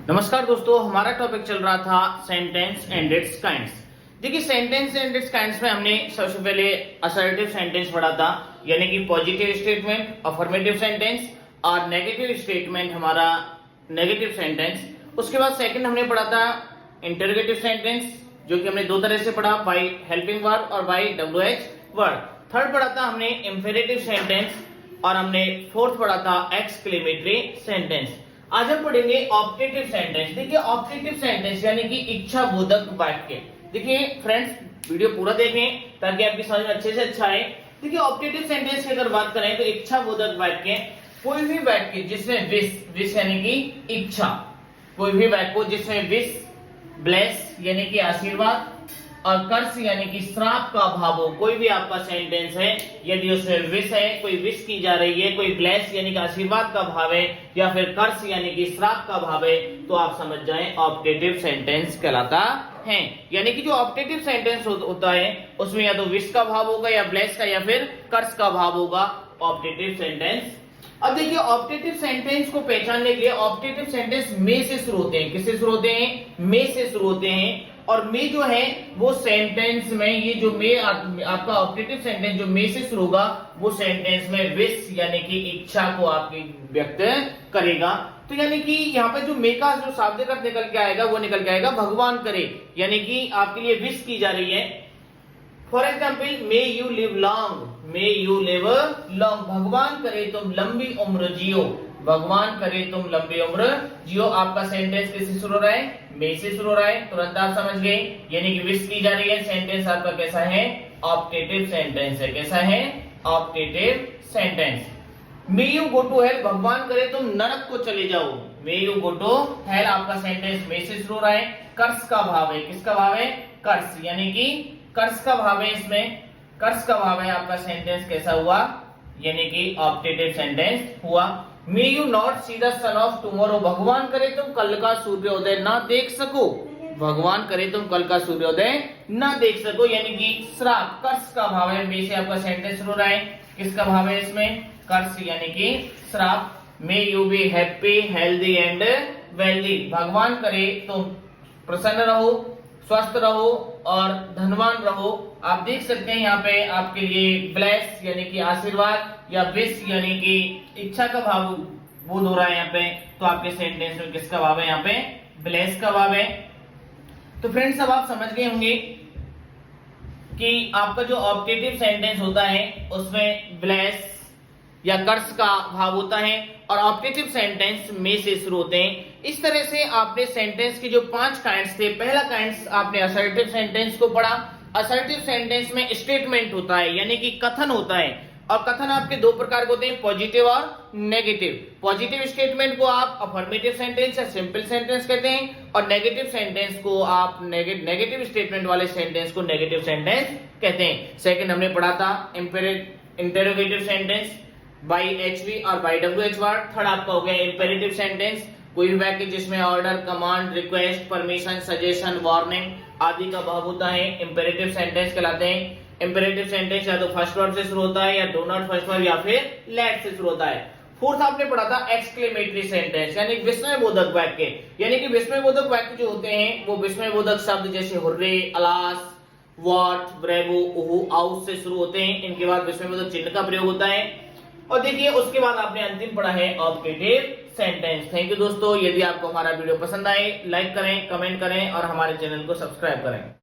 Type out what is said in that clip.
नमस्कार दोस्तों, हमारा टॉपिक चल रहा था सेंटेंस एंड इट्स काइंड्स। देखिए, सेंटेंस एंड इट्स काइंड्स में हमने सबसे पहले असर्टिव सेंटेंस पढ़ा था, यानी कि पॉजिटिव स्टेटमेंट, अफर्मेटिव सेंटेंस और नेगेटिव स्टेटमेंट हमारा नेगेटिव सेंटेंस। उसके बाद सेकंड हमने पढ़ा था इंटरोगेटिव सेंटेंस, जो कि हमने दो तरह से पढ़ा, बाय हेल्पिंग वर्ब और बाय WH वर्ड। थर्ड पढ़ा था हमने इंपेरेटिव सेंटेंस और हमने फोर्थ पढ़ा था एक्सक्लेमेटरी सेंटेंस। आज हम पढ़ेंगे ऑप्टेटिव सेंटेंस। देखिए, ऑप्टेटिव सेंटेंस यानी कि इच्छा बोधक वाक्य। देखिए फ्रेंड्स, वीडियो पूरा देखें ताकि आपकी समझ में अच्छे से अच्छा आए। देखिए, ऑप्टेटिव सेंटेंस की अगर बात करें तो इच्छा बोधक वाक्य कोई भी वाक्य जिसमें विश यानी कि इच्छा, कोई भी वाक्य जिसमें विश, ब्लेस यानी कि आशीर्वाद और कर्स यानी कि श्राप का भाव हो। कोई भी आपका सेंटेंस है, यदि उसमें विश है, कोई विश की जा रही है, कोई ब्लेस यानी कि आशीर्वाद का भाव है या फिर कर्स यानी कि श्राप का भाव है, तो आप समझ जाएं ऑप्टेटिव सेंटेंस कहलाता है। यानी कि जो ऑप्टेटिव सेंटेंस होता है उसमें या तो विश का भाव होगा या ब्लेस का या फिर कर्स का भाव होगा, ऑप्टेटिव सेंटेंस। अब देखिए, ऑप्टेटिव सेंटेंस को पहचानने के लिए ऑप्टेटिव सेंटेंस में से शुरू होते हैं। किससे शुरू होते हैं? में से शुरू होते हैं। और में जो है वो सेंटेंस में, ये जो में आपका ऑप्टेटिव सेंटेंस जो में से शुरू होगा वो सेंटेंस में विश यानी कि इच्छा को आपकी व्यक्त करेगा। तो यानी कि यहाँ पे जो में का जो शाब्दिक अर्थ निकल के आएगा वो निकल के आएगा भगवान करे, यानी कि आपके लिए विश की जा रही है। For example, may you live long, may you live long, भगवान करे तुम लंबी उम्र जियो, भगवान करे तुम लंबी उम्र जियो। आपका सेंटेंस किससे शुरू हो रहा है? मे से शुरू हो रहा है। तुरंत आप समझ गए, यानी कि विश की जा रही है। सेंटेंस आपका कैसा है? ऑप्टेटिव सेंटेंस है। कैसा है? Optative sentence. May you go to hell, भगवान करे तुम नरक को चले जाओ, may you go to hell, आपका सेंटेंस में से शुरू हो रहा है। कर्स का भाव है। किसका भाव है? कर्स, यानी कि कर्स का भाव है। इसमें कर्स का भाव है। आपका सेंटेंस कैसा हुआ? यानी कि ऑप्टेटिव सेंटेंस हुआ। May you not see the son of tomorrow, भगवान करे तुम कल का सूर्योदय ना देख सको, भगवान करे तुम कल का सूर्योदय ना देख सको, यानी कि श्राप, कर्स का भाव है। मे से आपका सेंटेंस शुरू हो रहा है। किसका भाव है इसमें? कर्स, यानी कि श्राप। May you be happy healthy and wealthy, भगवान करे तुम प्रसन्न रहो, स्वस्थ रहो और धनवान रहो। आप देख सकते हैं यहाँ पे आपके लिए ब्लेस यानी कि आशीर्वाद या विश यानी कि इच्छा का भाव बोध हो रहा है यहाँ पे। तो आपके सेंटेंस में किसका भाव है? यहाँ पे ब्लेस का भाव है। तो फ्रेंड्स, अब आप समझ गए होंगे कि आपका जो ऑप्टेटिव सेंटेंस होता है उसमें ब्लेस या कर्स का भाव होता है और ऑप्टेटिव सेंटेंस में से शुरू होते हैं। इस तरह से आपने सेंटेंस के जो 5 काइंड्स थे, पहला काइंड्स आपने असर्टिव सेंटेंस को पढ़ा। असर्टिव सेंटेंस में स्टेटमेंट होता है, यानी कि कथन होता है। और कथन आपके दो प्रकार के होते हैं, पॉजिटिव और नेगेटिव। पॉजिटिव स्टेटमेंट को आप अफर्मेटिव सेंटेंस या सिंपल सेंटेंस कहते हैं और नेगेटिव सेंटेंस को आप नेगेटिव स्टेटमेंट वाले सेंटेंस को नेगेटिव सेंटेंस कहते हैं। सेकंड हमने पढ़ा था इंटरोगेटिव सेंटेंस बाई HV और बाई WH वर्ड। थर्ड आपका हो गया इंपेरेटिव सेंटेंस, कोई भी वाक्य जिसमें order, command, request, permission, suggestion, warning आदि का भाव होता है, इंपेरेटिव सेंटेंस कहलाते हैं। इंपेरेटिव सेंटेंस या तो फर्स्ट वर्ब से शुरू होता है या डू नॉट फर्स्ट वर्ब या फिर लेट से शुरू होता है। फोर्थ आपने पढ़ा था एक्सक्लेमेटरी सेंटेंस, यानी विस्मयबोधक वाक्य। यानी कि विस्मयबोधक वाक्य जो होते हैं वो विस्मयबोधक शब्द जैसे हुर्रे, अलास, व्हाट, ब्रेवो, ओहो, आउट से शुरू होते हैं। इनके बाद विस्मयबोधक चिन्ह का प्रयोग होता है। और देखिए, उसके बाद आपने अंतिम पढ़ा है ऑप्टेटिव सेंटेंस। थैंक यू दोस्तों। यदि आपको हमारा वीडियो पसंद आए, लाइक करें, कमेंट करें और हमारे चैनल को सब्सक्राइब करें।